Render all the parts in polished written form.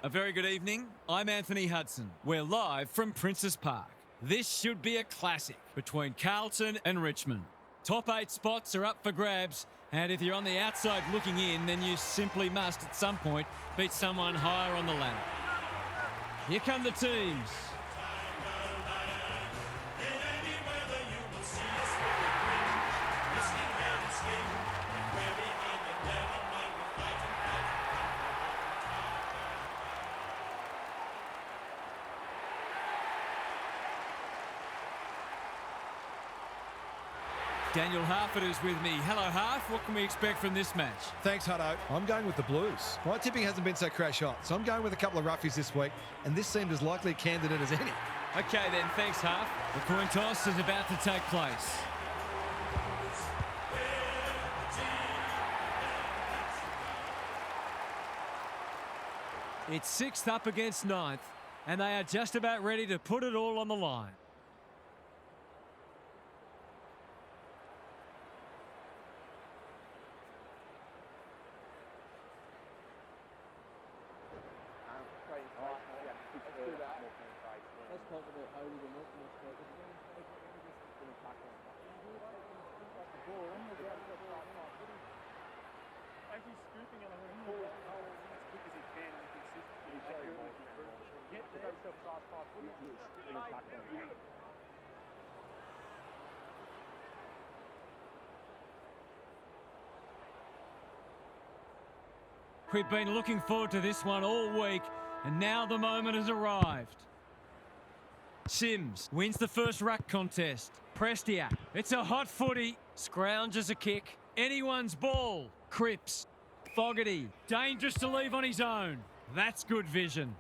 A very good evening. I'm Anthony Hudson. We're live from Princes Park. This should be a classic between Carlton and Richmond. Top 8 spots are up for grabs, and if you're on the outside looking in, then you simply must at some point beat someone higher on the ladder. Here come the teams. Daniel Harford is with me. Hello, Harf. What can we expect from this match? Thanks, Hutto. I'm going with the Blues. My tipping hasn't been so crash hot, so I'm going with a couple of roughies this week, and this seemed as likely a candidate as any. Okay then, thanks, Harf. The coin toss is about to take place. It's 6th up against 9th, and they are just about ready to put it all on the line. Actually scooping and I'm going to pull it as quick as he can and consistently get to go to size 5 footy. We've been looking forward to this one all week, and now the moment has arrived. Sims wins the first ruck contest. Prestia, it's a hot footy. Scrounges a kick. Anyone's ball. Cripps. Fogarty, dangerous to leave on his own. That's good vision.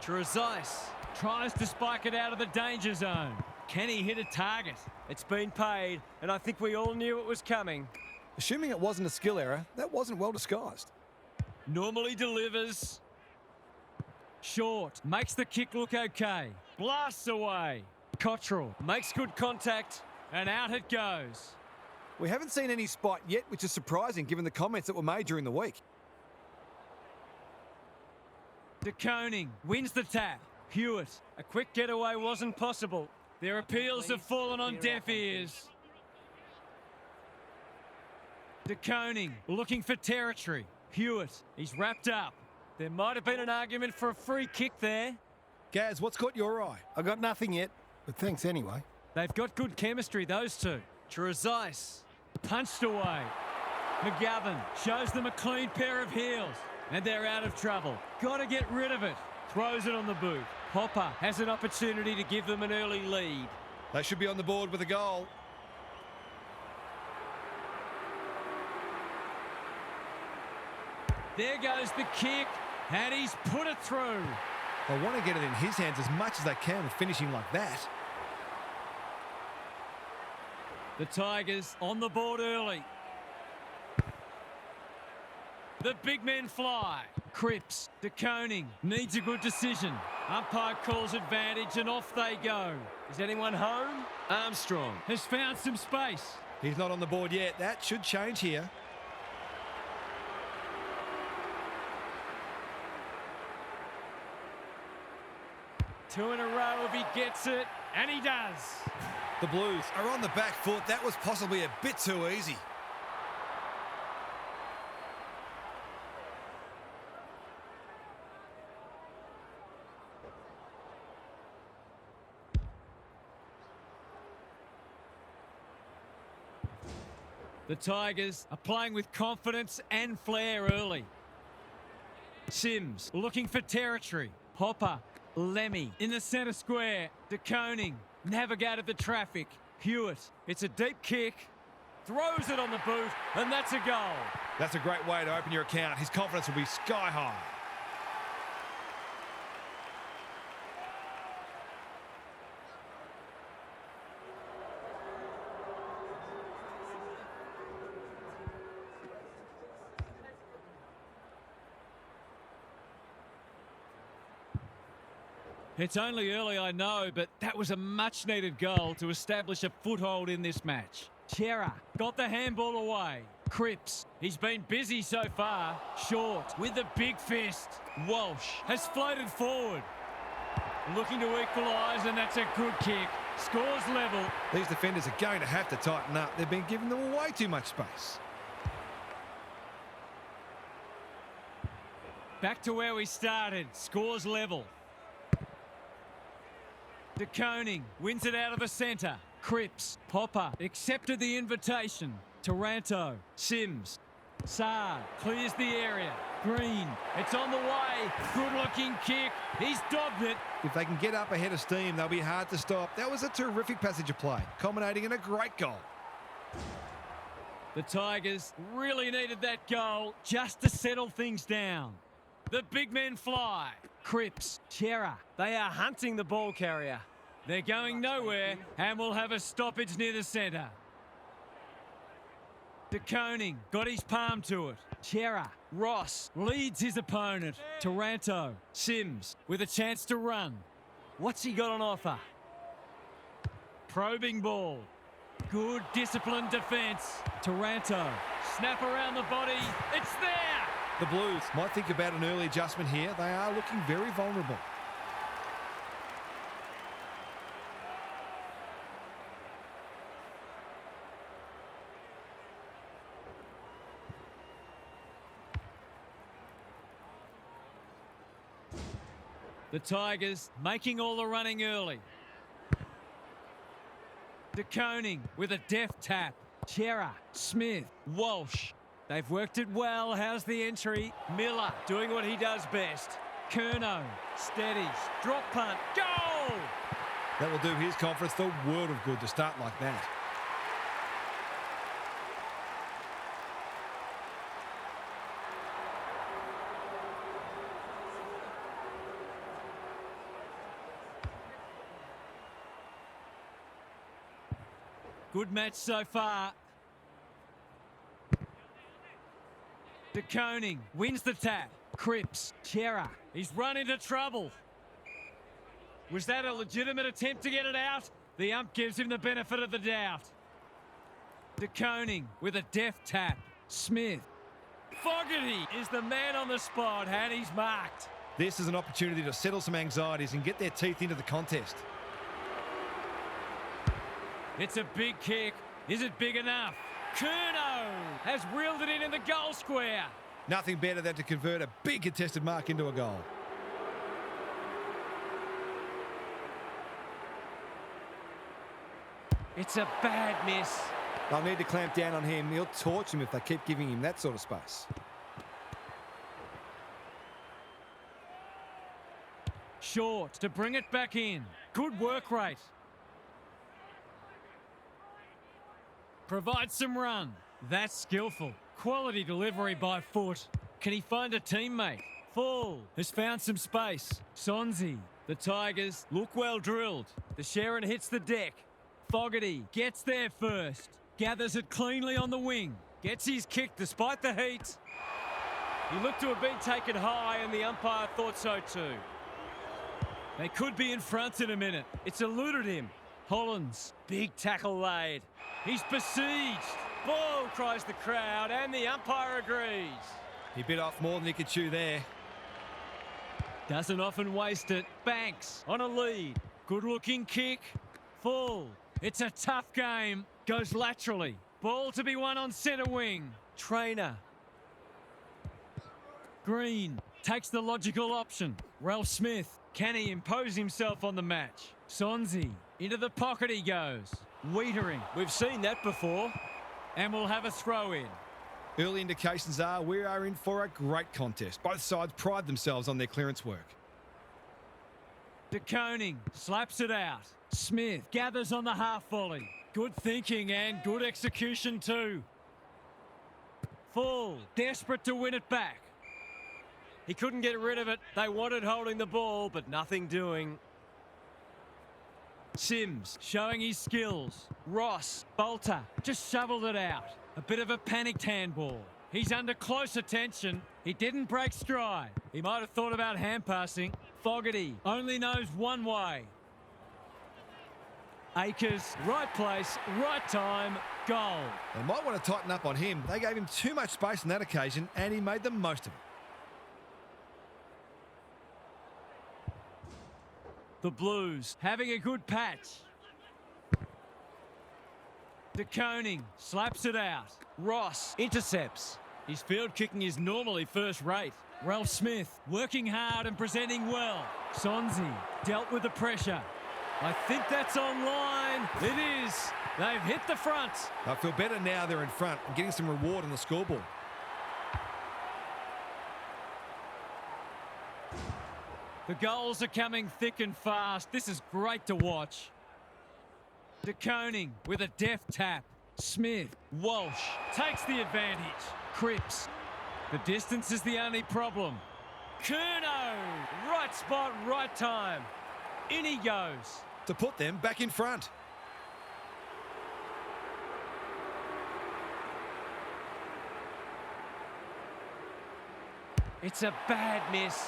Trezise tries to spike it out of the danger zone. Can he hit a target? It's been paid, and I think we all knew it was coming. Assuming it wasn't a skill error, that wasn't well disguised. Normally delivers. Short, makes the kick look okay. Blasts away. Cottrell makes good contact, and out it goes. We haven't seen any spot yet, which is surprising given the comments that were made during the week. De Koning wins the tap. Hewitt, a quick getaway wasn't possible. Their appeals have fallen on deaf ears. De Koning looking for territory. Hewitt, he's wrapped up. There might have been an argument for a free kick there. Gaz, what's caught your eye? I got nothing yet, but thanks anyway. They've got good chemistry, those two. Trezise punched away. McGovern shows them a clean pair of heels, and they're out of trouble. Got to get rid of it. Throws it on the boot. Hopper has an opportunity to give them an early lead. They should be on the board with a goal. There goes the kick, and he's put it through. They want to get it in his hands as much as they can with finishing like that. The Tigers on the board early. The big men fly. Cripps, De Koning needs a good decision. Umpire calls advantage and off they go. Is anyone home? Armstrong has found some space. He's not on the board yet. That should change here. Two in a row if he gets it, and he does. The Blues are on the back foot. That was possibly a bit too easy. The Tigers are playing with confidence and flair early. Sims looking for territory. Hopper, Lemmy in the centre square. De Koning navigated the traffic. Hewitt, it's a deep kick. Throws it on the boot, and that's a goal. That's a great way to open your account. His confidence will be sky high. It's only early, I know, but that was a much-needed goal to establish a foothold in this match. Chera got the handball away. Cripps. He's been busy so far. Short with the big fist. Walsh has floated forward. Looking to equalise, and that's a good kick. Scores level. These defenders are going to have to tighten up. They've been giving them way too much space. Back to where we started. Scores level. De Koning wins it out of the centre. Cripps. Popper accepted the invitation. Taranto. Sims. Saad clears the area. Green. It's on the way. Good-looking kick. He's dobbed it. If they can get up ahead of steam, they'll be hard to stop. That was a terrific passage of play, culminating in a great goal. The Tigers really needed that goal just to settle things down. The big men fly. Cripps. Chera. They are hunting the ball carrier. They're going nowhere and will have a stoppage near the centre. De Koning got his palm to it. Chera. Ross leads his opponent. Taranto. Sims with a chance to run. What's he got on offer? Probing ball. Good disciplined defence. Taranto. Snap around the body. It's there! The Blues might think about an early adjustment here. They are looking very vulnerable. The Tigers making all the running early. De Koning with a deft tap. Chera. Smith. Walsh. They've worked it well. How's the entry? Miller doing what he does best. Curnow steadies. Drop punt. Goal! That will do his conference the world of good to start like that. Good match so far. De Koning wins the tap. Cripps. Chera. He's run into trouble. Was that a legitimate attempt to get it out? The ump gives him the benefit of the doubt. De Koning with a deft tap. Smith. Fogarty is the man on the spot and he's marked. This is an opportunity to settle some anxieties and get their teeth into the contest. It's a big kick. Is it big enough? Curnow has reeled it in the goal square. Nothing better than to convert a big contested mark into a goal. It's a bad miss. They'll need to clamp down on him. He'll torch him if they keep giving him that sort of space. Short to bring it back in. Good work rate. Provides some run. That's skillful. Quality delivery by foot. Can he find a teammate? Fall has found some space. Sonzi. The Tigers look well drilled. The Sharon hits the deck. Fogarty gets there first. Gathers it cleanly on the wing. Gets his kick despite the heat. He looked to have been taken high and the umpire thought so too. They could be in front in a minute. It's eluded him. Hollins. Big tackle laid. He's besieged. Ball, cries the crowd, and the umpire agrees. He bit off more than he could chew there. Doesn't often waste it. Banks on a lead. Good-looking kick. Full. It's a tough game. Goes laterally. Ball to be won on centre wing. Trainer. Green takes the logical option. Ralph Smith. Can he impose himself on the match? Sonzi. Into the pocket he goes. Wiedering. We've seen that before. And we'll have a throw in. Early indications are we are in for a great contest. Both sides pride themselves on their clearance work. De Koning slaps it out. Smith gathers on the half volley. Good thinking and good execution too. Full. Desperate to win it back. He couldn't get rid of it. They wanted holding the ball, but nothing doing. Sims showing his skills. Ross, Bolter, just shoveled it out. A bit of a panicked handball. He's under close attention. He didn't break stride. He might have thought about hand passing. Fogarty only knows one way. Akers, right place, right time, goal. They might want to tighten up on him. They gave him too much space on that occasion, and he made the most of it. The Blues having a good patch. De Koning slaps it out. Ross intercepts. His field kicking is normally first rate. Ralph Smith working hard and presenting well. Sonzi dealt with the pressure. I think that's online. It is. They've hit the front. I feel better now they're in front and getting some reward on the scoreboard. The goals are coming thick and fast. This is great to watch. De Koning with a deft tap. Smith, Walsh takes the advantage. Cripps. The distance is the only problem. Curnow, right spot, right time. In he goes. To put them back in front. It's a bad miss.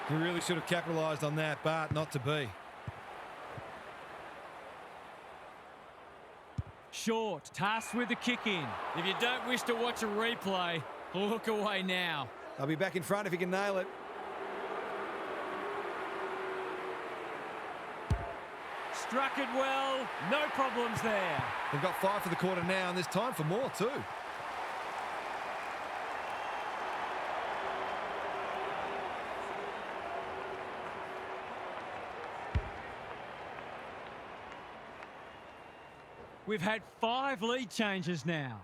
He really should have capitalised on that, but not to be. Short, tasked with the kick in. If you don't wish to watch a replay, look away now. They'll be back in front if he can nail it. Struck it well, no problems there. They've got 5 for the quarter now, and there's time for more too. We've had 5 lead changes now.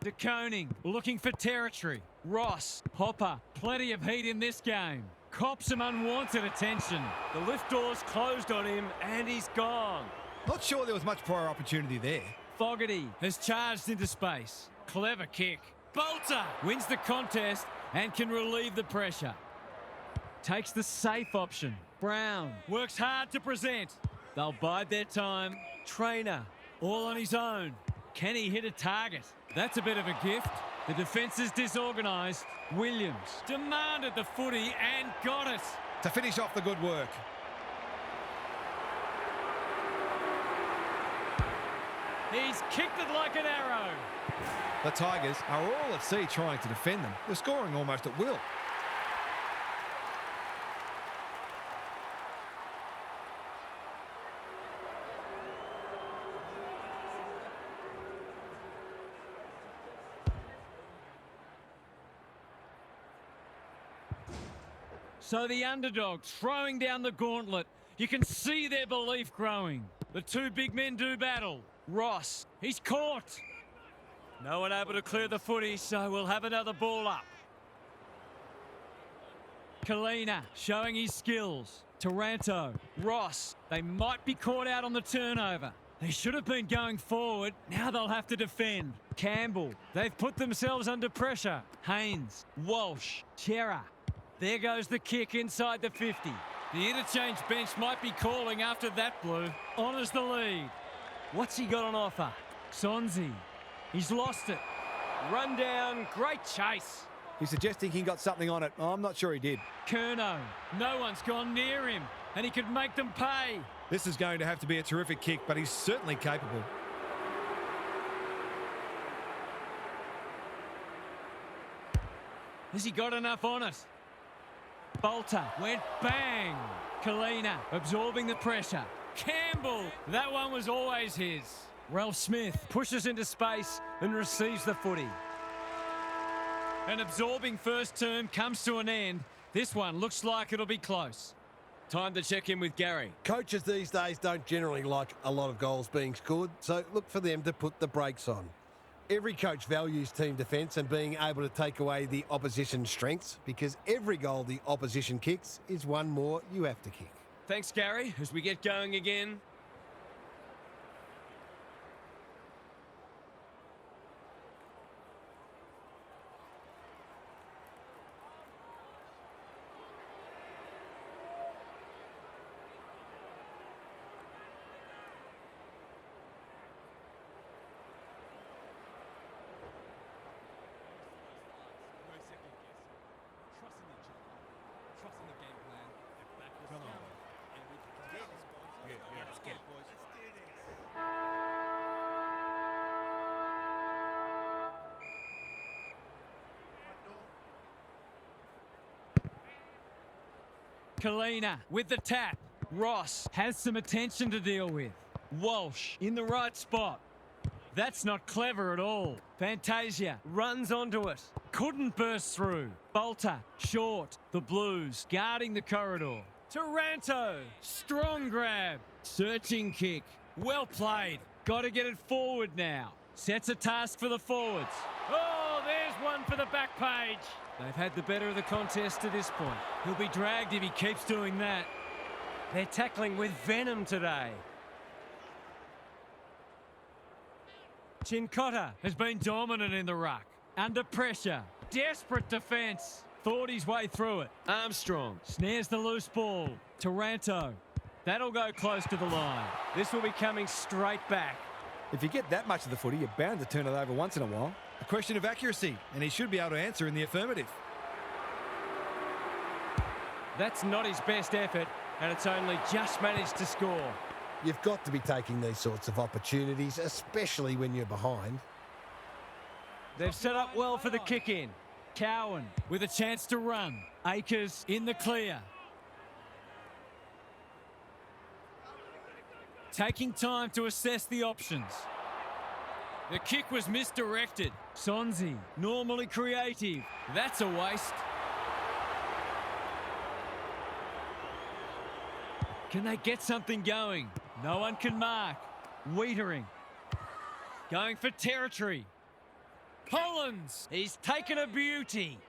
De Koning looking for territory. Ross, Hopper, plenty of heat in this game. Cops some unwanted attention. The lift door's closed on him and he's gone. Not sure there was much prior opportunity there. Fogarty has charged into space. Clever kick. Bolter wins the contest and can relieve the pressure. Takes the safe option. Brown works hard to present. They'll bide their time. Trainer, all on his own. Can he hit a target? That's a bit of a gift. The defence is disorganised. Williams demanded the footy and got it. To finish off the good work. He's kicked it like an arrow. The Tigers are all at sea trying to defend them. They're scoring almost at will. So the underdog throwing down the gauntlet. You can see their belief growing. The two big men do battle. Ross, he's caught. No one able to clear the footy, so we'll have another ball up. Kalina showing his skills. Taranto, Ross, they might be caught out on the turnover. They should have been going forward. Now they'll have to defend. Campbell, they've put themselves under pressure. Haynes, Walsh, Chera. There goes the kick inside the 50. The interchange bench might be calling after that, Blue. Honours the lead. What's he got on offer? Sonzi. He's lost it. Run down, great chase. He's suggesting he got something on it. I'm not sure he did. Curnow. No one's gone near him, and he could make them pay. This is going to have to be a terrific kick, but he's certainly capable. Has he got enough on it? Bolter went bang. Kalina absorbing the pressure. Campbell, that one was always his. Ralph Smith pushes into space and receives the footy. An absorbing first term comes to an end. This one looks like it'll be close. Time to check in with Gary. Coaches these days don't generally like a lot of goals being scored, so look for them to put the brakes on. Every coach values team defence and being able to take away the opposition's strengths, because every goal the opposition kicks is one more you have to kick. Thanks, Gary. As we get going again. Kalina with the tap. Ross has some attention to deal with. Walsh in the right spot. That's not clever at all. Fantasia runs onto it. Couldn't burst through. Bolter, short. The Blues guarding the corridor. Taranto, strong grab. Searching kick. Well played. Got to get it forward now. Sets a task for the forwards. Oh, there's one for the back page. They've had the better of the contest to this point. He'll be dragged if he keeps doing that. They're tackling with venom today. Chincotta has been dominant in the ruck. Under pressure. Desperate defence. Thought his way through it. Armstrong snares the loose ball. Taranto. That'll go close to the line. This will be coming straight back. If you get that much of the footy, you're bound to turn it over once in a while. A question of accuracy, and he should be able to answer in the affirmative. That's not his best effort, and it's only just managed to score. You've got to be taking these sorts of opportunities, especially when you're behind. They've set up well for the kick-in. Cowan with a chance to run. Akers in the clear. Taking time to assess the options. The kick was misdirected. Sonzi, normally creative. That's a waste. Can they get something going? No one can mark. Wiedering. Going for territory. Collins. He's taken a beauty.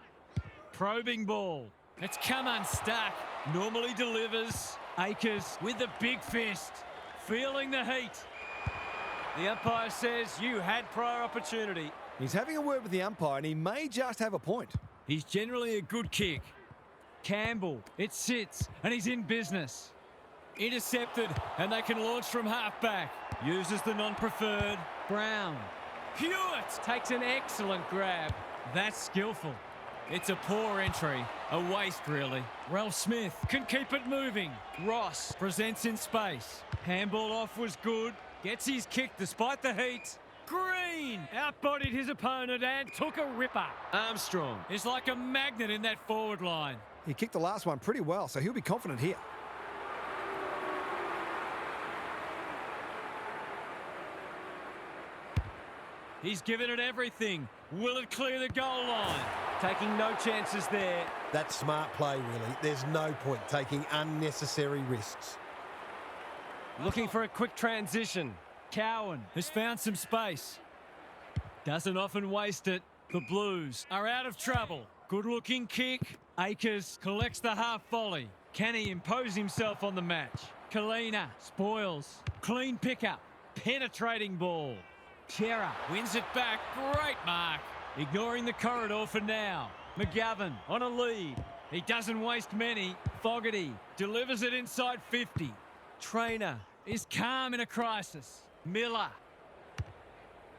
Probing ball. It's come unstuck. Normally delivers. Akers with the big fist. Feeling the heat. The umpire says you had prior opportunity. He's having a word with the umpire, and he may just have a point. He's generally a good kick. Campbell, it sits, and he's in business. Intercepted, and they can launch from half-back. Uses the non-preferred. Brown. Hewitt takes an excellent grab. That's skillful. It's a poor entry. A waste, really. Ralph Smith can keep it moving. Ross presents in space. Handball off was good. Gets his kick despite the heat. Green outbodied his opponent and took a ripper. Armstrong is like a magnet in that forward line. He kicked the last one pretty well, so he'll be confident here. He's given it everything. Will it clear the goal line? Taking no chances there. That's smart play, really. There's no point taking unnecessary risks. Looking for a quick transition. Cowan has found some space. Doesn't often waste it. The Blues are out of trouble. Good-looking kick. Akers collects the half volley. Can he impose himself on the match? Kalina spoils. Clean pickup. Penetrating ball. Chera wins it back. Great mark. Ignoring the corridor for now. McGovern on a lead. He doesn't waste many. Fogarty delivers it inside 50. Trainer is calm in a crisis. Miller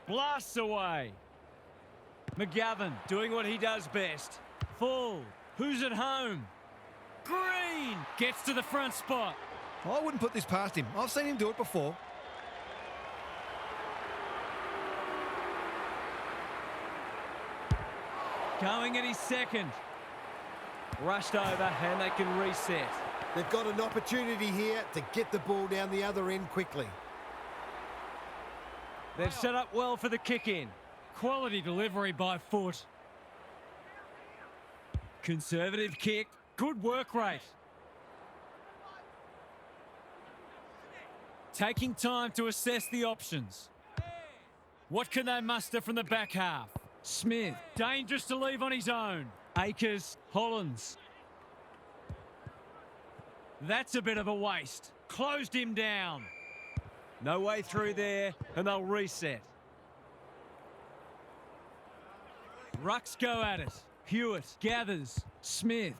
blasts away. McGovern doing what he does best. Full. Who's at home? Green gets to the front spot. I wouldn't put this past him. I've seen him do it before. Going at his second. Rushed over and they can reset. They've got an opportunity here to get the ball down the other end quickly. They've set up well for the kick-in. Quality delivery by foot. Conservative kick. Good work rate. Taking time to assess the options. What can they muster from the back half? Smith, dangerous to leave on his own. Akers, Hollins. That's a bit of a waste. Closed him down. No way through there, and they'll reset. Rucks go at it. Hewitt gathers. Smith.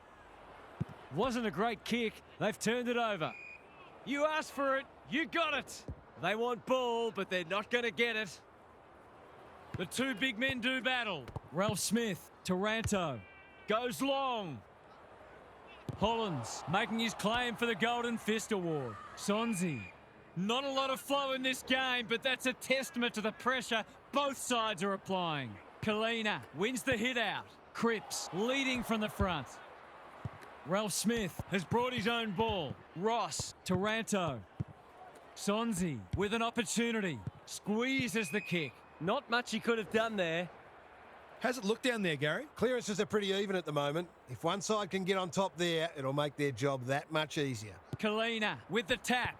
Wasn't a great kick. They've turned it over. You asked for it. You got it. They want ball, but they're not going to get it. The two big men do battle. Ralph Smith, Taranto, goes long. Hollins making his claim for the Golden Fist Award. Sonzi. Not a lot of flow in this game, but that's a testament to the pressure both sides are applying. Kalina wins the hit out. Cripps leading from the front. Ralph Smith has brought his own ball. Ross, Taranto. Sonzi with an opportunity. Squeezes the kick. Not much he could have done there. How's it look down there, Gary? Clearances are pretty even at the moment. If one side can get on top there, it'll make their job that much easier. Kalina with the tap.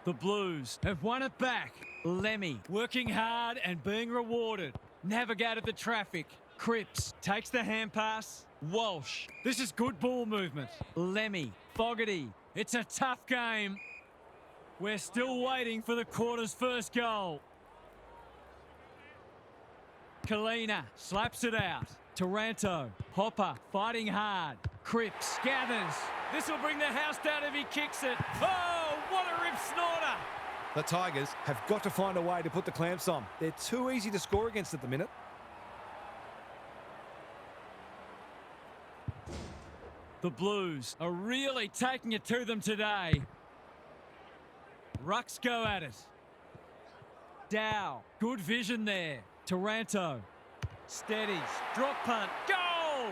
The Blues have won it back. Lemmy working hard and being rewarded. Navigated the traffic. Cripps takes the hand pass. Walsh. This is good ball movement. Lemmy. Fogarty. It's a tough game. We're still waiting for the quarter's first goal. Kalina slaps it out. Taranto. Hopper fighting hard. Cripps gathers. This will bring the house down if he kicks it. Oh, what a rip snorter. The Tigers have got to find a way to put the clamps on. They're too easy to score against at the minute. The Blues are really taking it to them today. Rucks go at it. Dow, good vision there. Taranto, steadies, drop punt, goal!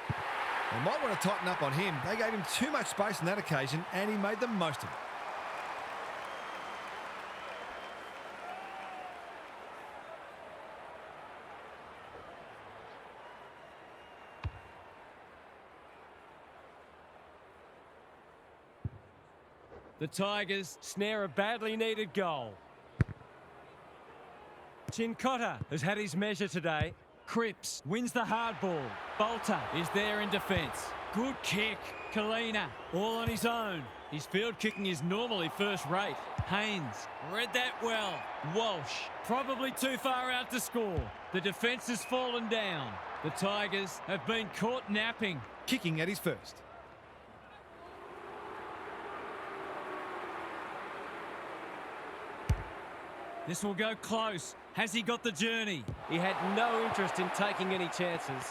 They might want to tighten up on him. They gave him too much space on that occasion, and he made the most of it. The Tigers snare a badly needed goal. Chincotta has had his measure today. Cripps wins the hard ball. Bolter is there in defence. Good kick. Kalina all on his own. His field kicking is normally first rate. Haynes read that well. Walsh probably too far out to score. The defence has fallen down. The Tigers have been caught napping. Kicking at his first. This will go close. Has he got the journey? He had no interest in taking any chances.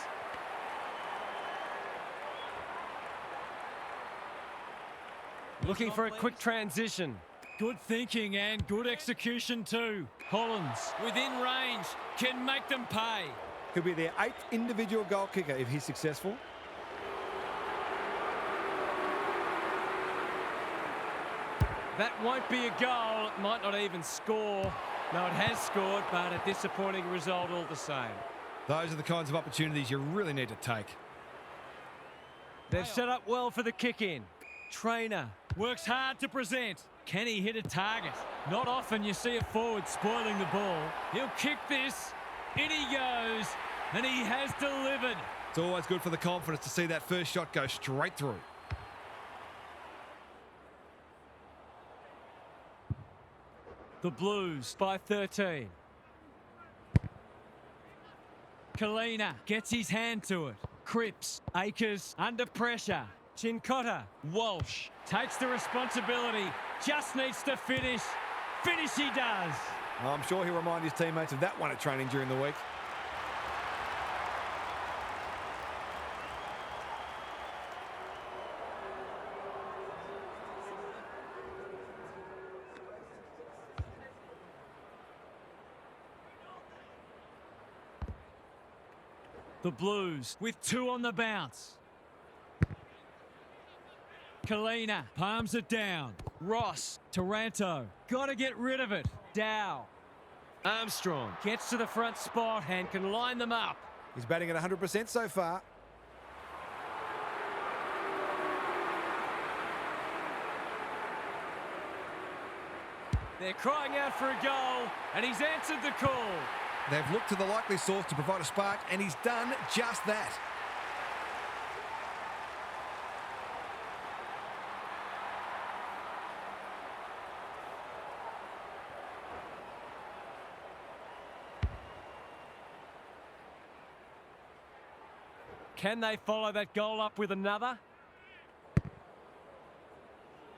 Looking for a quick transition. Good thinking and good execution too. Hollins within range can make them pay. Could be their 8th individual goal kicker if he's successful. That won't be a goal. It might not even score. No, it has scored, but a disappointing result all the same. Those are the kinds of opportunities you really need to take. They've set up well for the kick-in. Trainer works hard to present. Can he hit a target? Not often you see a forward spoiling the ball. He'll kick this. In he goes. And he has delivered. It's always good for the confidence to see that first shot go straight through. The Blues by 13. Kalina gets his hand to it. Cripps, Akers under pressure. Chincotta, Walsh takes the responsibility. Just needs to finish. Finish he does. I'm sure he'll remind his teammates of that one at training during the week. The Blues with 2 on the bounce. Kalina palms it down. Ross, Taranto, got to get rid of it. Dow. Armstrong gets to the front spot and can line them up. He's batting at 100% so far. They're crying out for a goal, and he's answered the call. They've looked to the likely source to provide a spark, and he's done just that. Can they follow that goal up with another?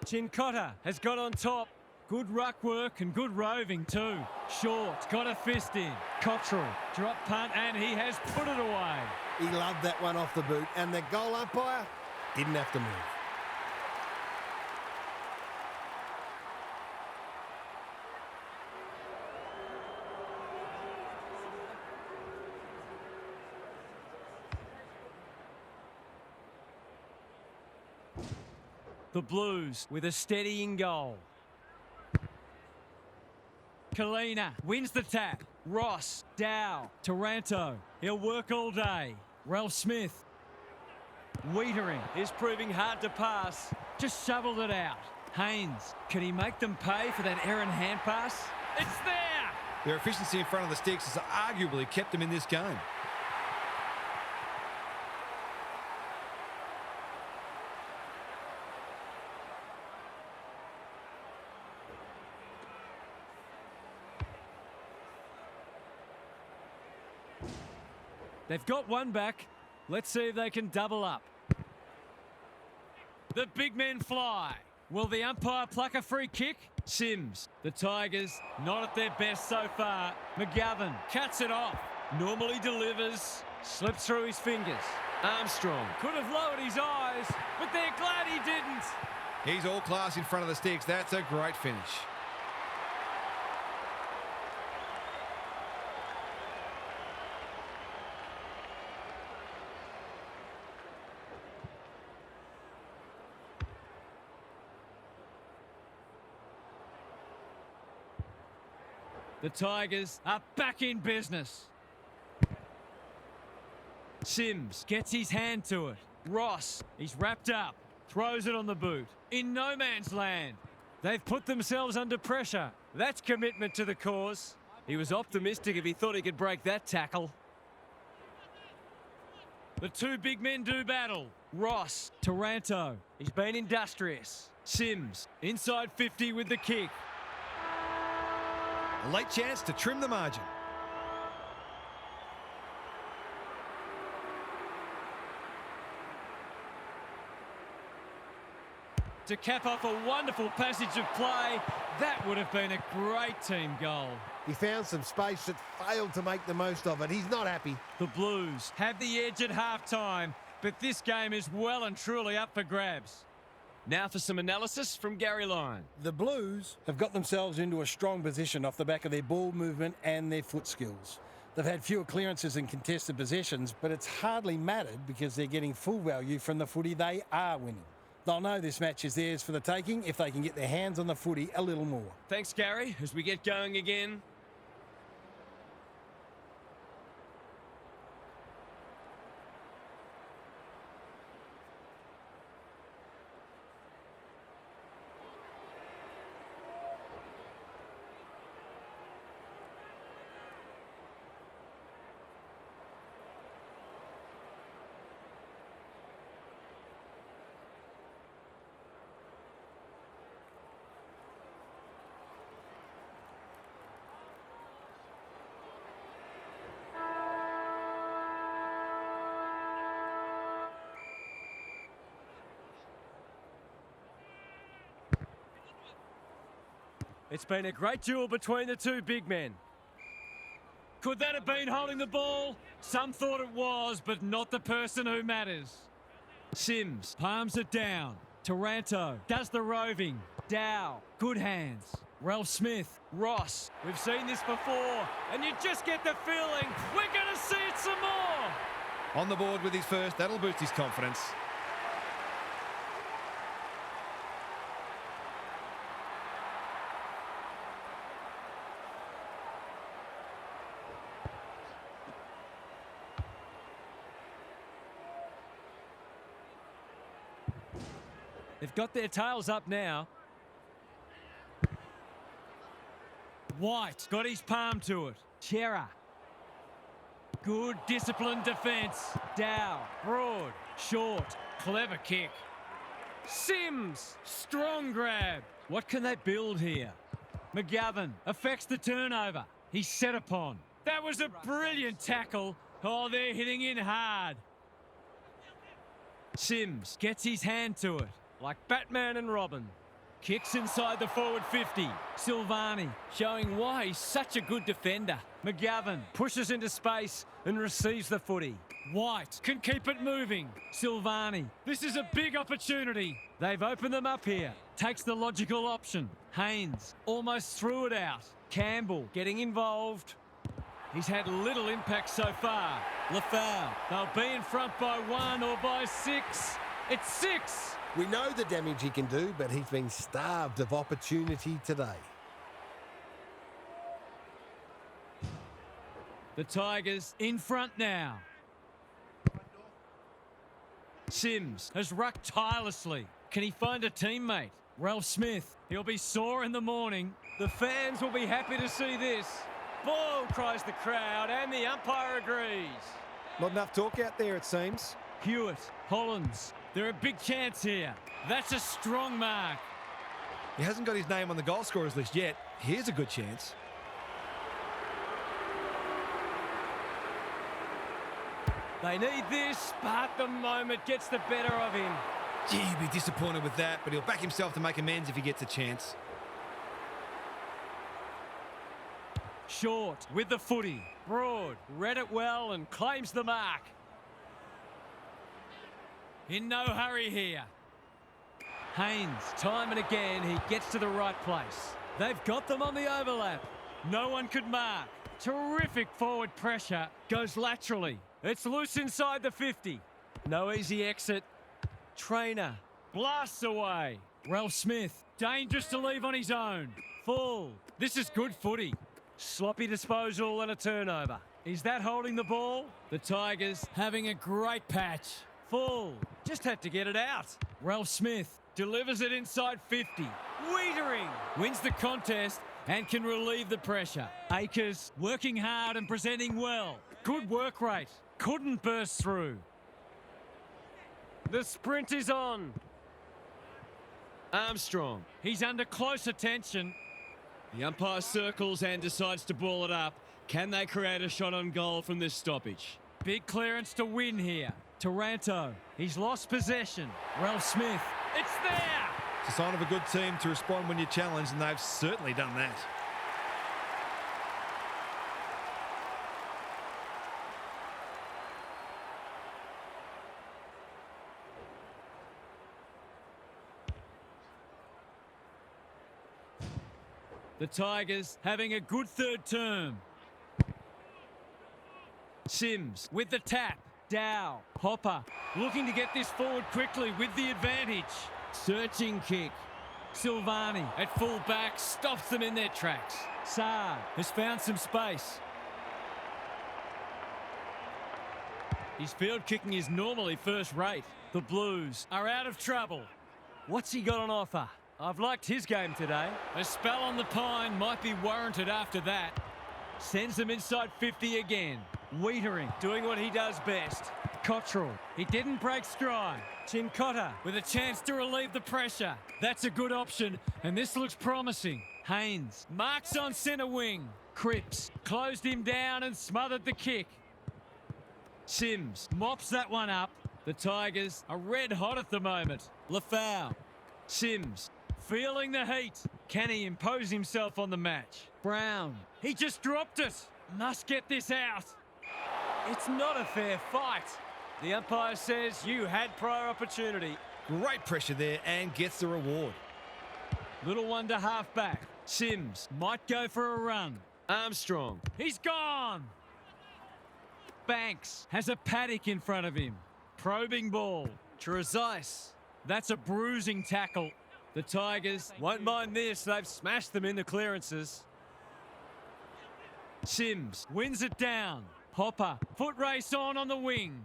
Chincotta has got on top. Good ruck work and good roving too. Short, got a fist in. Cottrell, drop punt, and he has put it away. He loved that one off the boot, and the goal umpire didn't have to move. The Blues with a steadying goal. Kalina wins the tap. Ross, Dow, Taranto. He'll work all day. Ralph Smith. Wiedering is proving hard to pass. Just shoveled it out. Haynes, can he make them pay for that errant hand pass? It's there! Their efficiency in front of the sticks has arguably kept them in this game. They've got one back. Let's see if they can double up. The big men fly. Will the umpire pluck a free kick? Sims. The Tigers, not at their best so far. McGovern cuts it off. Normally delivers. Slips through his fingers. Armstrong could have lowered his eyes, but they're glad he didn't. He's all class in front of the sticks. That's a great finish. The Tigers are back in business. Sims gets his hand to it. Ross, he's wrapped up. Throws it on the boot. In no man's land. They've put themselves under pressure. That's commitment to the cause. He was optimistic if he thought he could break that tackle. The two big men do battle. Ross, Taranto. He's been industrious. Sims, inside 50 with the kick. A late chance to trim the margin. To cap off a wonderful passage of play, that would have been a great team goal. He found some space that failed to make the most of it. He's not happy. The Blues have the edge at half-time, but this game is well and truly up for grabs. Now for some analysis from Gary Lyon. The Blues have got themselves into a strong position off the back of their ball movement and their foot skills. They've had fewer clearances and contested possessions, but it's hardly mattered because they're getting full value from the footy they are winning. They'll know this match is theirs for the taking if they can get their hands on the footy a little more. Thanks, Gary. As we get going again. It's been a great duel between the two big men. Could that have been holding the ball? Some thought it was, but not the person who matters. Sims palms it down. Taranto does the roving. Dow, good hands. Ralph Smith, Ross. We've seen this before, and you just get the feeling we're going to see it some more. On the board with his first, that'll boost his confidence. They've got their tails up now. White got his palm to it. Chera. Good disciplined defence. Dow, broad, short, clever kick. Sims, strong grab. What can they build here? McGovern affects the turnover. He's set upon. That was a brilliant tackle. Oh, they're hitting in hard. Sims gets his hand to it. Like Batman and Robin. Kicks inside the forward 50. Silvani showing why he's such a good defender. McGovern pushes into space and receives the footy. White can keep it moving. Silvani, this is a big opportunity. They've opened them up here. Takes the logical option. Haynes almost threw it out. Campbell getting involved. He's had little impact so far. Lafau, they'll be in front by 1 or by 6. It's 6. We know the damage he can do, but he's been starved of opportunity today. The Tigers in front now. Sims has rucked tirelessly. Can he find a teammate? Ralph Smith, he'll be sore in the morning. The fans will be happy to see this. Ball, cries the crowd, and the umpire agrees. Not enough talk out there, it seems. Hewitt, Hollins, they're a big chance here. That's a strong mark. He hasn't got his name on the goal scorers list yet. Here's a good chance. They need this, but the moment gets the better of him. Gee, he'd be disappointed with that, but he'll back himself to make amends if he gets a chance. Short with the footy. Broad read it well and claims the mark. In no hurry here. Haynes, time and again, he gets to the right place. They've got them on the overlap. No one could mark. Terrific forward pressure. Goes laterally. It's loose inside the 50. No easy exit. Trainer blasts away. Ralph Smith, dangerous to leave on his own. Full. This is good footy. Sloppy disposal and a turnover. Is that holding the ball? The Tigers having a great patch. Full. Just had to get it out. Ralph Smith delivers it inside 50. Wiedering wins the contest and can relieve the pressure. Akers working hard and presenting well. Good work rate. Couldn't burst through. The sprint is on. Armstrong. He's under close attention. The umpire circles and decides to ball it up. Can they create a shot on goal from this stoppage? Big clearance to win here. Taranto. He's lost possession. Ralph Smith. It's there! It's a sign of a good team to respond when you're challenged, and they've certainly done that. The Tigers having a good third term. Sims with the tap. Dow. Hopper looking to get this forward quickly with the advantage. Searching kick. Silvani at full back stops them in their tracks. Saar has found some space. His field kicking is normally first rate. The Blues are out of trouble. What's he got on offer? I've liked his game today. A spell on the pine might be warranted after that. Sends them inside 50 again. Wiedering doing what he does best. Cottrell, he didn't break stride. Chincotta with a chance to relieve the pressure. That's a good option, and this looks promising. Haynes marks on centre wing. Cripps closed him down and smothered the kick. Sims mops that one up. The Tigers are red hot at the moment. Lafau. Sims feeling the heat. Can he impose himself on the match? Brown. He just dropped it. Must get this out. It's not a fair fight. The umpire says you had prior opportunity. Great pressure there and gets the reward. Little one to half back. Sims might go for a run. Armstrong. He's gone. Banks has a paddock in front of him. Probing ball. Trezise. That's a bruising tackle. The Tigers won't mind this. They've smashed them in the clearances. Sims wins it down. Hopper. Foot race on the wing.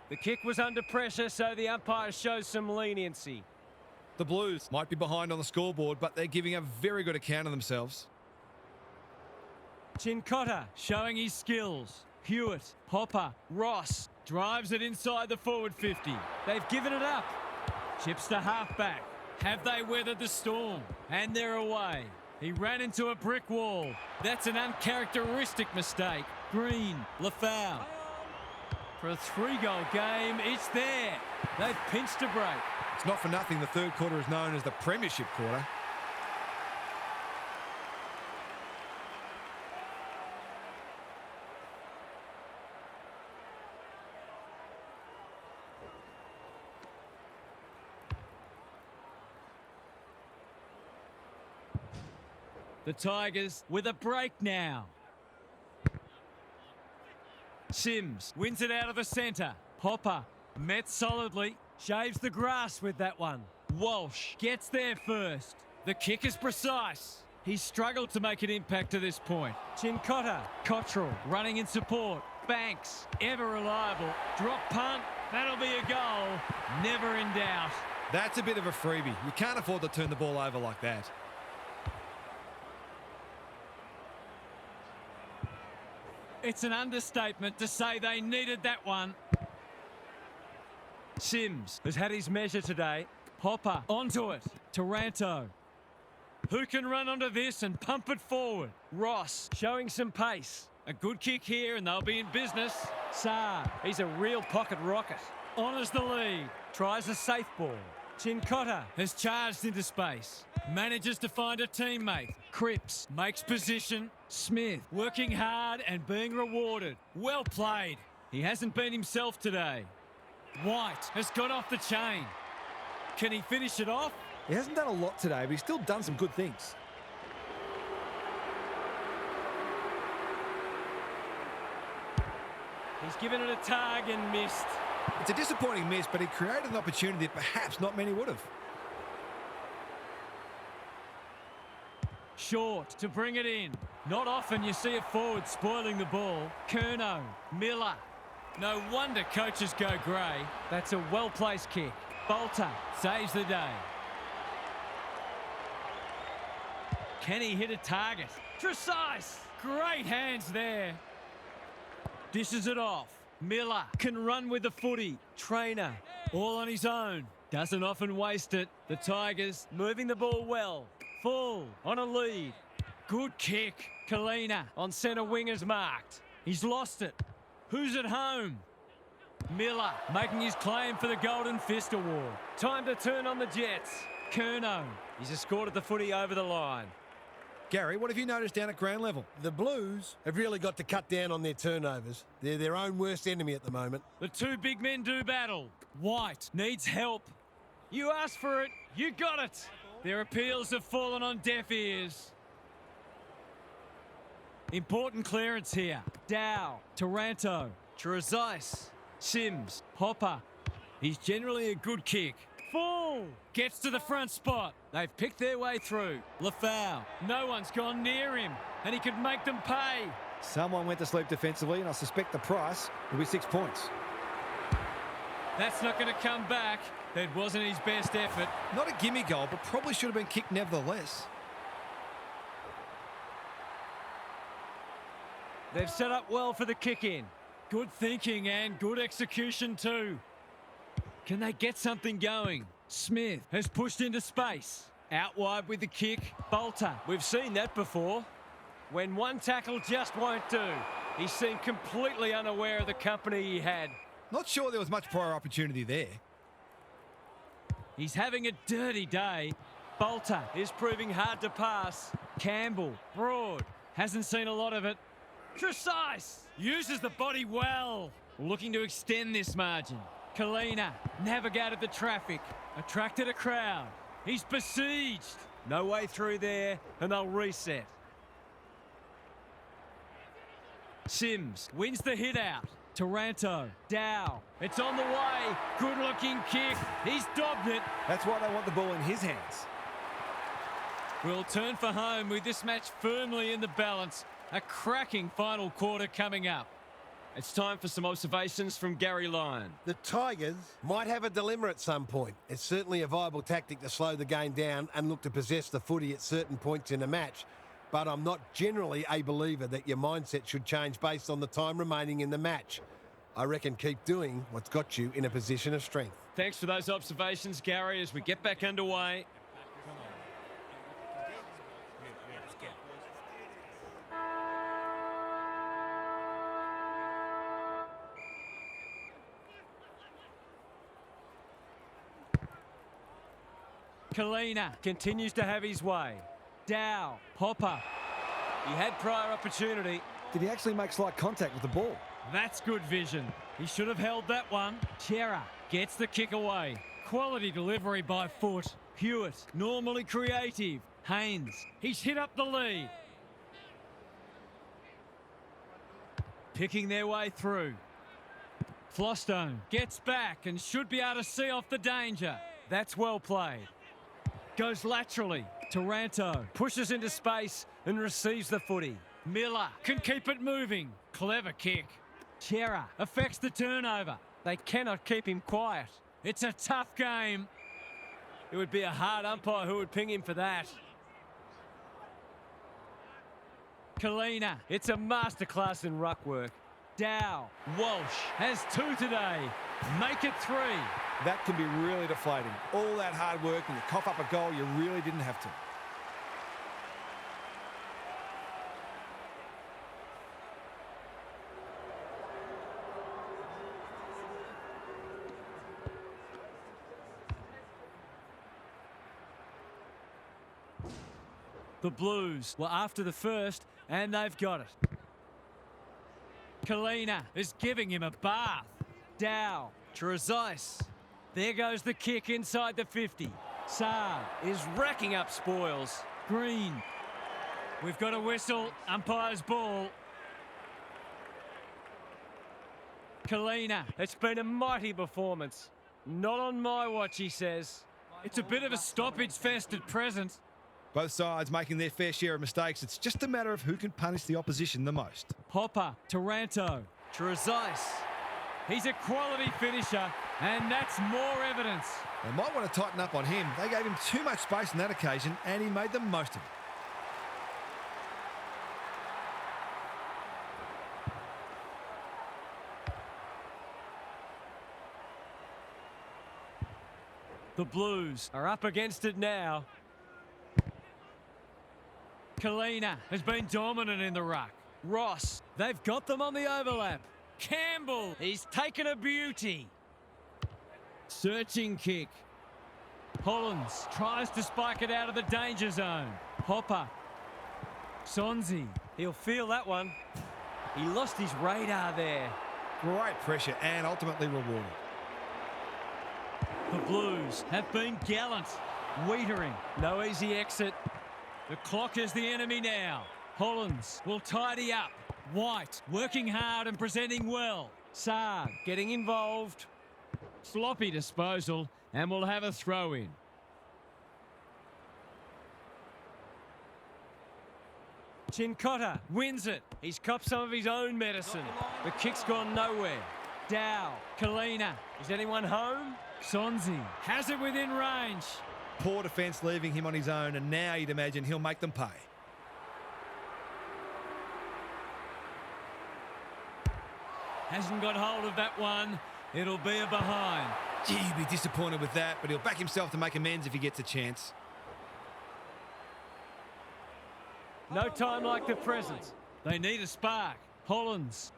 The kick was under pressure, so the umpire shows some leniency. The Blues might be behind on the scoreboard, but they're giving a very good account of themselves. Chincotta showing his skills. Hewitt, Hopper, Ross drives it inside the forward 50. They've given it up. Chips to half-back. Have they weathered the storm? And they're away. He ran into a brick wall. That's an uncharacteristic mistake. Green, Lafau. For a 3-goal game, it's there. They've pinched a break. It's not for nothing the third quarter is known as the premiership quarter. The Tigers with a break now. Sims wins it out of the centre. Hopper met solidly. Shaves the grass with that one. Walsh gets there first. The kick is precise. He's struggled to make an impact to this point. Chincotta, Cottrell running in support. Banks, ever reliable. Drop punt, that'll be a goal. Never in doubt. That's a bit of a freebie. You can't afford to turn the ball over like that. It's an understatement to say they needed that one. Sims has had his measure today. Hopper onto it. Taranto. Who can run onto this and pump it forward? Ross showing some pace. A good kick here and they'll be in business. Saar, he's a real pocket rocket. Honours the lead. Tries a safe ball. Chincotta has charged into space. Manages to find a teammate. Cripps makes position. Smith working hard and being rewarded. Well played. He hasn't been himself today. White has got off the chain. Can he finish it off? He hasn't done a lot today, but he's still done some good things. He's given it a tug and missed. It's a disappointing miss, but he created an opportunity that perhaps not many would have. Short to bring it in. Not often you see a forward spoiling the ball. Curnow, Miller. No wonder coaches go grey. That's a well-placed kick. Bolter saves the day. Can he hit a target? Precise. Great hands there. Dishes it off. Miller can run with the footy. Trainer all on his own. Doesn't often waste it. The Tigers moving the ball well. Full on a lead. Good kick. Kalina on centre wing is marked. He's lost it. Who's at home? Miller making his claim for the Golden Fist Award. Time to turn on the Jets. Curnow. He's escorted the footy over the line. Gary, what have you noticed down at ground level? The Blues have really got to cut down on their turnovers. They're their own worst enemy at the moment. The two big men do battle. White needs help. You asked for it, you got it. Their appeals have fallen on deaf ears. Important clearance here. Dow, Taranto, Trezise, Sims, Hopper. He's generally a good kick. Full! Gets to the front spot. They've picked their way through. Lafau. No one's gone near him, and he could make them pay. Someone went to sleep defensively, and I suspect the price will be 6 points. That's not going to come back. That wasn't his best effort. Not a gimme goal, but probably should have been kicked nevertheless. They've set up well for the kick-in. Good thinking and good execution too. Can they get something going? Smith has pushed into space. Out wide with the kick. Bolter. We've seen that before. When one tackle just won't do. He seemed completely unaware of the company he had. Not sure there was much prior opportunity there. He's having a dirty day. Bolter is proving hard to pass. Campbell, broad, hasn't seen a lot of it. Precise, uses the body well. Looking to extend this margin. Kalina navigated the traffic, attracted a crowd. He's besieged. No way through there, and they'll reset. Sims wins the hit out. Taranto, Dow, it's on the way. Good looking kick. He's dobbed it. That's why they want the ball in his hands. We'll turn for home with this match firmly in the balance. A cracking final quarter coming up. It's time for some observations from Gary Lyon. The Tigers might have a dilemma at some point. It's certainly a viable tactic to slow the game down and look to possess the footy at certain points in a match. But I'm not generally a believer that your mindset should change based on the time remaining in the match. I reckon keep doing what's got you in a position of strength. Thanks for those observations, Gary, as we get back underway. Kalina continues to have his way. Dow, Hopper. He had prior opportunity. Did he actually make slight contact with the ball? That's good vision. He should have held that one. Chera gets the kick away. Quality delivery by foot. Hewitt, normally creative. Haynes, he's hit up the lead. Picking their way through. Flostone gets back and should be able to see off the danger. That's well played. Goes laterally. Taranto pushes into space and receives the footy. Miller can keep it moving. Clever kick. Chera affects the turnover. They cannot keep him quiet. It's a tough game. It would be a hard umpire who would ping him for that. Kalina, it's a masterclass in ruck work. Dow, Walsh has 2 today. Make it 3. That can be really deflating. All that hard work and you cough up a goal you really didn't have to. The Blues were after the first, and they've got it. Kalina is giving him a bath. Dow, Trezise. There goes the kick inside the 50. Saab is racking up spoils. Green. We've got a whistle. Umpire's ball. Kalina, it's been a mighty performance. Not on my watch, he says. It's a bit of a stoppage fest at present. Both sides making their fair share of mistakes. It's just a matter of who can punish the opposition the most. Hopper, Taranto, Trezise. He's a quality finisher, and that's more evidence. They might want to tighten up on him. They gave him too much space on that occasion, and he made the most of it. The Blues are up against it now. Kalina has been dominant in the ruck. Ross, they've got them on the overlap. Campbell, he's taken a beauty. Searching kick. Hollins tries to spike it out of the danger zone. Hopper. Sonzi, he'll feel that one. He lost his radar there. Great pressure and ultimately rewarded. The Blues have been gallant. Wiedering, no easy exit. The clock is the enemy now. Hollins will tidy up. White working hard and presenting well. Saab getting involved. Sloppy disposal, and we'll have a throw in. Chincotta wins it. He's copped some of his own medicine. The kick's gone nowhere. Dow, Kalina. Is anyone home? Sonzi has it within range. Poor defence leaving him on his own, and now you'd imagine he'll make them pay. Hasn't got hold of that one. It'll be a behind. Gee, he'd be disappointed with that, but he'll back himself to make amends if he gets a chance. No time like the present. They need a spark. Hollins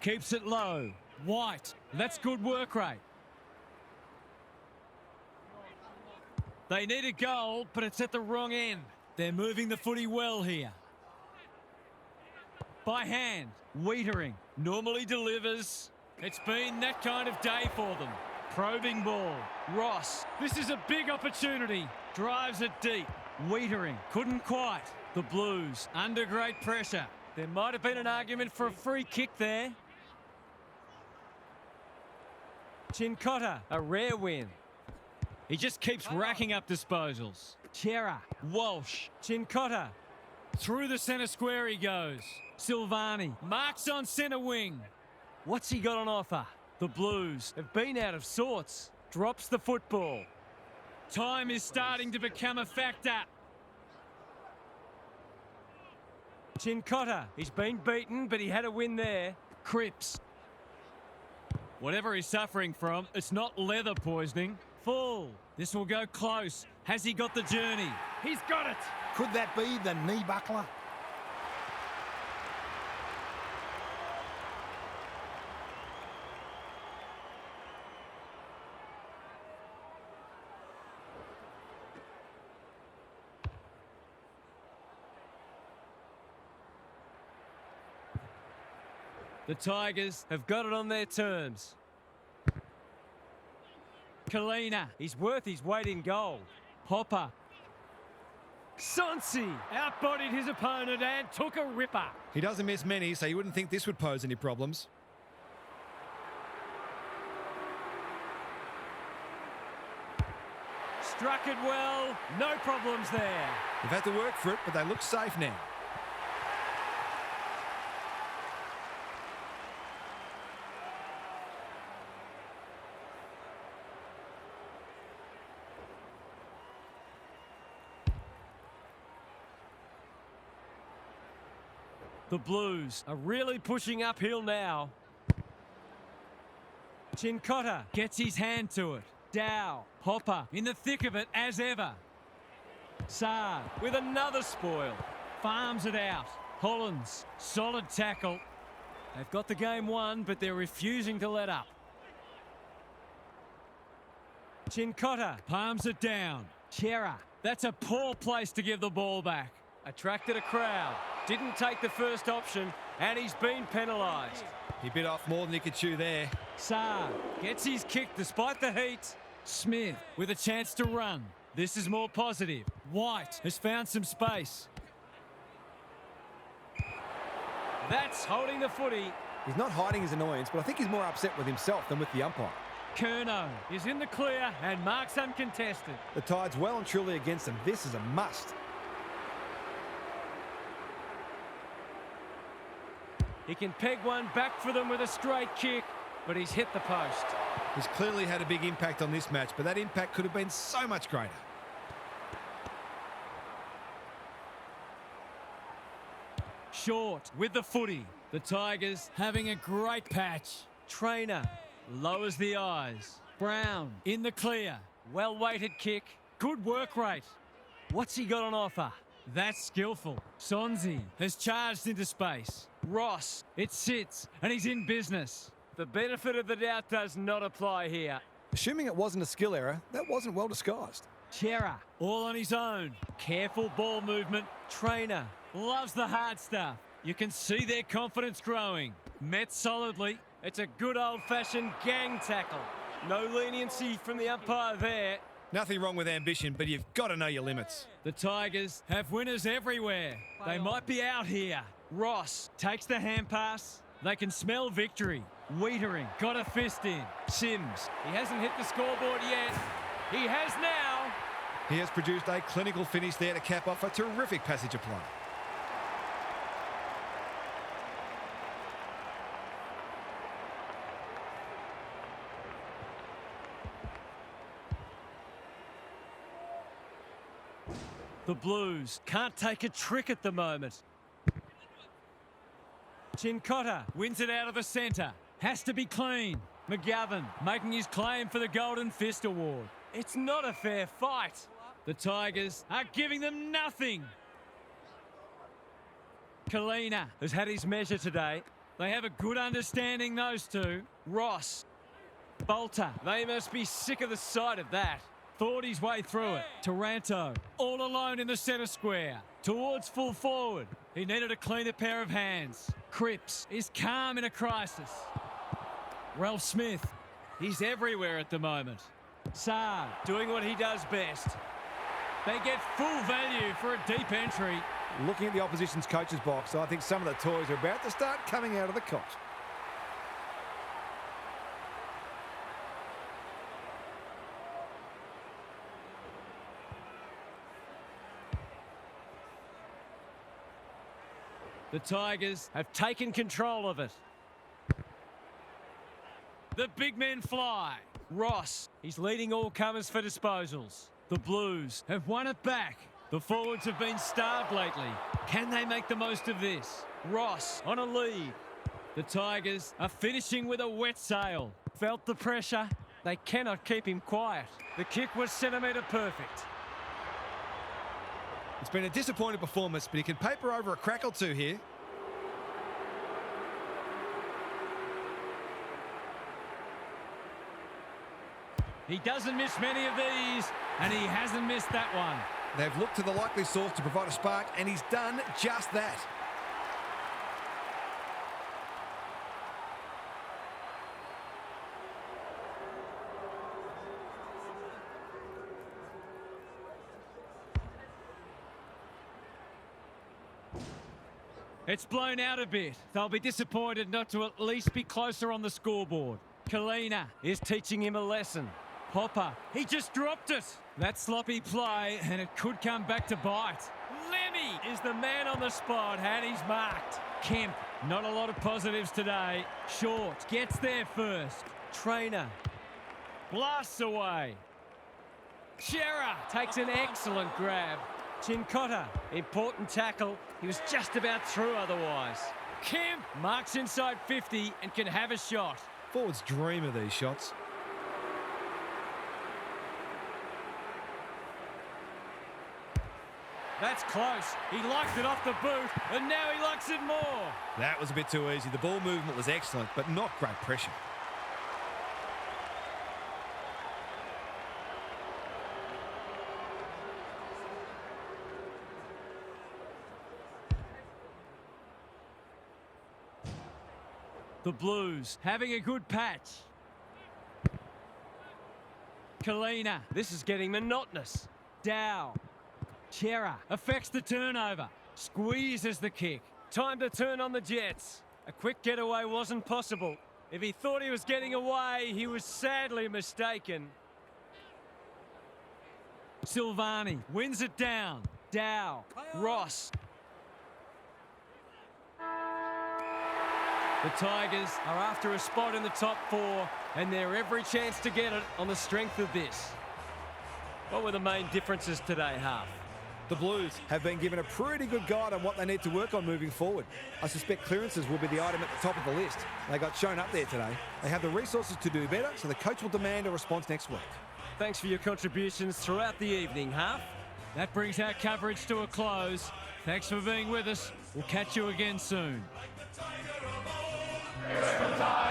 keeps it low. White, that's good work rate. They need a goal, but it's at the wrong end. They're moving the footy well here. By hand, Wiedering normally delivers. It's been that kind of day for them. Probing ball. Ross, this is a big opportunity. Drives it deep. Wiedering couldn't quite. The Blues under great pressure. There might have been an argument for a free kick there. Chincotta, a rare win. He just keeps racking up disposals. Chera, Walsh, Chincotta. Through the centre square he goes. Silvani marks on centre wing. What's he got on offer? The Blues have been out of sorts. Drops the football. Time is starting to become a factor. Chincotta, he's been beaten, but he had a win there. Cripps. Whatever he's suffering from, it's not leather poisoning. Full. This will go close. Has he got the journey? He's got it. Could that be the knee buckler? The Tigers have got it on their terms. Kalina, he's worth his weight in gold. Hopper. Sonsi outbodied his opponent and took a ripper. He doesn't miss many, so you wouldn't think this would pose any problems. Struck it well. No problems there. They've had to work for it, but they look safe now. The Blues are really pushing uphill now. Chincotta gets his hand to it. Dow, Hopper in the thick of it as ever. Saad with another spoil. Farms it out. Hollins, solid tackle. They've got the game won, but they're refusing to let up. Chincotta palms it down. Chera, that's a poor place to give the ball back. Attracted a crowd. Didn't take the first option, and he's been penalised. He bit off more than he could chew there. Saad gets his kick despite the heat. Smith with a chance to run. This is more positive. White has found some space. That's holding the footy. He's not hiding his annoyance, but I think he's more upset with himself than with the umpire. Curnow is in the clear and marks uncontested. The Tide's well and truly against him. This is a must. He can peg one back for them with a straight kick, but he's hit the post. He's clearly had a big impact on this match, but that impact could have been so much greater. Short with the footy. The Tigers having a great patch. Trainer lowers the eyes. Brown in the clear. Well-weighted kick. Good work rate. What's he got on offer? That's skillful. Sonzi has charged into space. Ross, it sits, and he's in business. The benefit of the doubt does not apply here. Assuming it wasn't a skill error, that wasn't well disguised. Chera, all on his own. Careful ball movement. Trainer loves the hard stuff. You can see their confidence growing. Met solidly. It's a good old-fashioned gang tackle. No leniency from the umpire there. Nothing wrong with ambition, but you've got to know your limits. The Tigers have winners everywhere. They might be out here. Ross takes the hand pass. They can smell victory. Wiedering got a fist in. Sims, he hasn't hit the scoreboard yet. He has now. He has produced a clinical finish there to cap off a terrific passage of play. The Blues can't take a trick at the moment. Chincotta wins it out of the centre. Has to be clean. McGovern making his claim for the Golden Fist Award. It's not a fair fight. The Tigers are giving them nothing. Kalina has had his measure today. They have a good understanding, those two. Ross. Bolter. They must be sick of the sight of that. Thought his way through it. Taranto, all alone in the centre square. Towards full forward. He needed a cleaner pair of hands. Cripps is calm in a crisis. Ralph Smith, he's everywhere at the moment. Saad doing what he does best. They get full value for a deep entry. Looking at the opposition's coach's box, I think some of the toys are about to start coming out of the cot. The Tigers have taken control of it. The big men fly. Ross, he's leading all comers for disposals. The Blues have won it back. The forwards have been starved lately. Can they make the most of this? Ross on a lead. The Tigers are finishing with a wet sail. Felt the pressure. They cannot keep him quiet. The kick was centimetre perfect. It's been a disappointing performance, but he can paper over a crack or two here. He doesn't miss many of these, and he hasn't missed that one. They've looked to the likely source to provide a spark, and he's done just that. It's blown out a bit. They'll be disappointed not to at least be closer on the scoreboard. Kalina is teaching him a lesson. Popper, he just dropped it. That sloppy play, and it could come back to bite. Lemmy is the man on the spot, and he's marked. Kemp, not a lot of positives today. Short, gets there first. Trainer, blasts away. Shearer takes an excellent grab. Chincotta, important tackle. He was just about through otherwise. Kemp marks inside 50 and can have a shot. Forwards dream of these shots. That's close. He liked it off the boot, and now he likes it more. That was a bit too easy. The ball movement was excellent, but not great pressure. The Blues having a good patch. Kalina, this is getting monotonous. Dow. Chera affects the turnover. Squeezes the kick. Time to turn on the Jets. A quick getaway wasn't possible. If he thought he was getting away, he was sadly mistaken. Silvani wins it down. Dow. Ross. The Tigers are after a spot in the top 4, and they're every chance to get it on the strength of this. What were the main differences today, Half? The Blues have been given a pretty good guide on what they need to work on moving forward. I suspect clearances will be the item at the top of the list. They got shown up there today. They have the resources to do better, so the coach will demand a response next week. Thanks for your contributions throughout the evening, Half. That brings our coverage to a close. Thanks for being with us. We'll catch you again soon. It's the time.